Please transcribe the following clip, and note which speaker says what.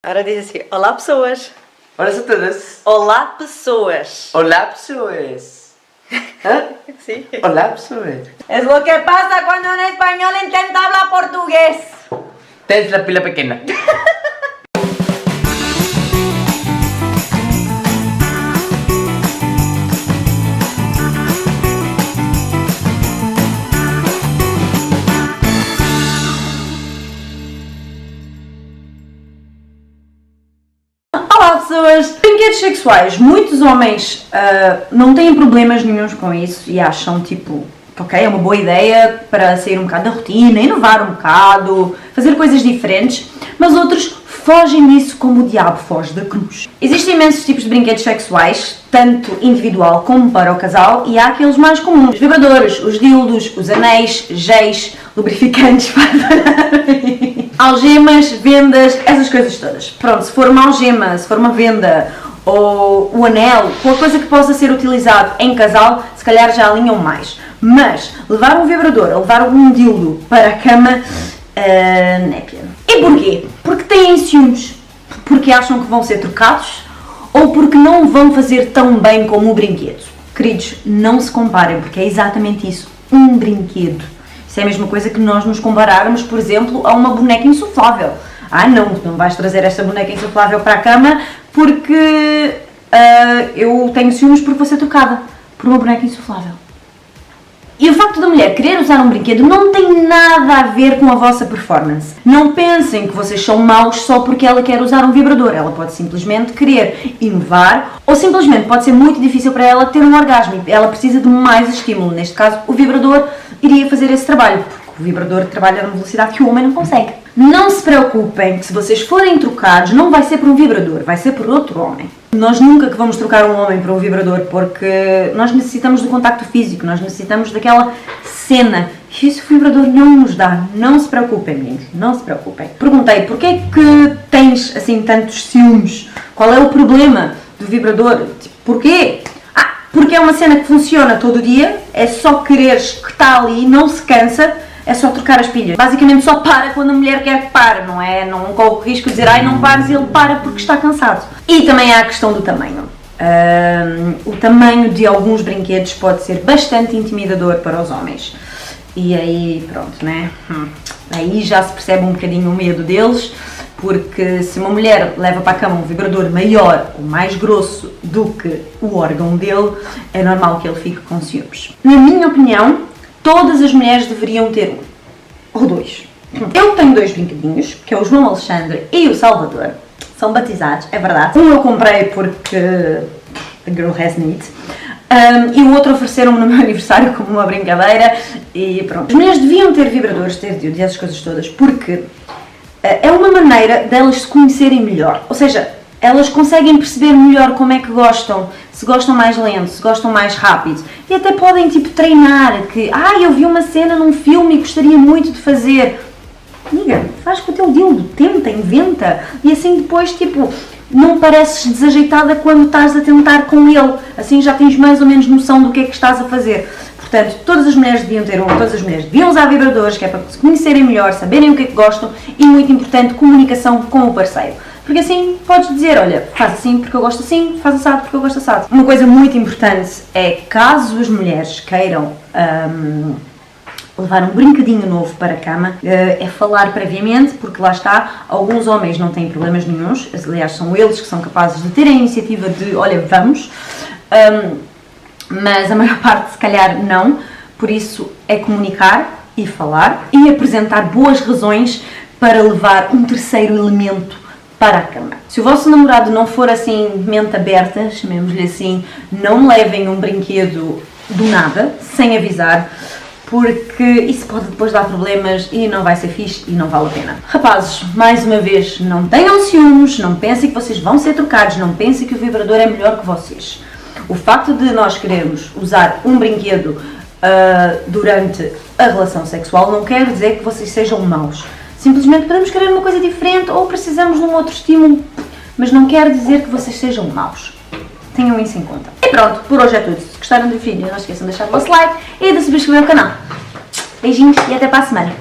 Speaker 1: Agora diz assim, olá pessoas.
Speaker 2: Hola a todos.
Speaker 1: Olá pessoas.
Speaker 2: Hola pessoas. ¿Ah?
Speaker 1: Sí.
Speaker 2: Hola pessoas.
Speaker 3: Es lo que pasa cuando un español intenta hablar portugués.
Speaker 2: Tens la pila pequena.
Speaker 3: Olá pessoas! Brinquedos sexuais. Muitos homens não têm problemas nenhuns com isso e acham tipo, ok, é uma boa ideia para sair um bocado da rotina, inovar um bocado, fazer coisas diferentes, mas outros fogem disso como o diabo foge da cruz. Existem imensos tipos de brinquedos sexuais, tanto individual como para o casal, e há aqueles mais comuns: os vibradores, os dildos, os anéis, géis, lubrificantes algemas, vendas, essas coisas todas. Pronto, se for uma algema, se for uma venda ou o anel, qualquer coisa que possa ser utilizado em casal, se calhar já alinham mais. Mas levar um vibrador, ou levar um dildo para a cama, népia. E porquê? Porque têm ciúmes, porque acham que vão ser trocados ou porque não vão fazer tão bem como o brinquedo. Queridos, não se comparem, porque é exatamente isso, um brinquedo. Isso é a mesma coisa que nós nos compararmos, por exemplo, a uma boneca insuflável. Ah não vais trazer esta boneca insuflável para a cama porque eu tenho ciúmes porque vou ser tocada por uma boneca insuflável. E o facto da mulher querer usar um brinquedo não tem nada a ver com a vossa performance. Não pensem que vocês são maus só porque ela quer usar um vibrador. Ela pode simplesmente querer inovar ou simplesmente pode ser muito difícil para ela ter um orgasmo e ela precisa de mais estímulo. Neste caso, o vibrador iria fazer esse trabalho, porque o vibrador trabalha numa velocidade que o homem não consegue. Não se preocupem que se vocês forem trocados não vai ser por um vibrador, vai ser por outro homem. Nós nunca que vamos trocar um homem por um vibrador porque nós necessitamos do contacto físico, nós necessitamos daquela cena. E isso o vibrador não nos dá. Não se preocupem, meninos, não se preocupem. Perguntei, porquê é que tens assim tantos ciúmes? Qual é o problema do vibrador? Tipo, porquê? Porque é uma cena que funciona todo dia, é só quereres que está ali, não se cansa, é só trocar as pilhas. Basicamente só para quando a mulher quer que pare, não é? Não corre o risco de dizer, ai não pares, e ele para porque está cansado. E também há a questão do tamanho. O tamanho de alguns brinquedos pode ser bastante intimidador para os homens. E aí, pronto, né? Aí já se percebe um bocadinho o medo deles, porque se uma mulher leva para a cama um vibrador maior ou mais grosso do que o órgão dele, é normal que ele fique com ciúmes. Na minha opinião, todas as mulheres deveriam ter um, ou dois. Eu tenho dois brinquedinhos, que é o João Alexandre e o Salvador. São batizados, é verdade. Um eu comprei porque a girl has need. E o outro ofereceram-me no meu aniversário como uma brincadeira e pronto. As mulheres deviam ter vibradores, ter dildos e essas coisas todas, porque é uma maneira delas se conhecerem melhor. Ou seja, elas conseguem perceber melhor como é que gostam, se gostam mais lento, se gostam mais rápido. E até podem tipo treinar, que eu vi uma cena num filme e gostaria muito de fazer. Amiga, faz com o teu dildo, tenta, inventa. E assim depois tipo, não pareces desajeitada quando estás a tentar com ele. Assim já tens mais ou menos noção do que é que estás a fazer. Portanto, todas as mulheres deviam ter um, todas as mulheres deviam usar vibradores, que é para se conhecerem melhor, saberem o que é que gostam e, muito importante, comunicação com o parceiro. Porque assim podes dizer, olha, faz assim porque eu gosto assim, faz assado porque eu gosto assado. Uma coisa muito importante é, caso as mulheres queiram levar um brinquedinho novo para a cama, é falar previamente, porque lá está, alguns homens não têm problemas nenhuns, aliás são eles que são capazes de ter a iniciativa de, olha, vamos, mas a maior parte se calhar não, por isso é comunicar e falar e apresentar boas razões para levar um terceiro elemento para a cama. Se o vosso namorado não for assim mente aberta, chamemos-lhe assim, não levem um brinquedo do nada, sem avisar, porque isso pode depois dar problemas e não vai ser fixe e não vale a pena. Rapazes, mais uma vez, não tenham ciúmes, não pensem que vocês vão ser trocados, não pensem que o vibrador é melhor que vocês. O facto de nós querermos usar um brinquedo durante a relação sexual não quer dizer que vocês sejam maus. Simplesmente podemos querer uma coisa diferente ou precisamos de um outro estímulo, mas não quer dizer que vocês sejam maus. Tenham isso em conta. E pronto, por hoje é tudo. Se gostaram do vídeo, não esqueçam de deixar o vosso like e de subscrever o canal. Beijinhos e até para a semana.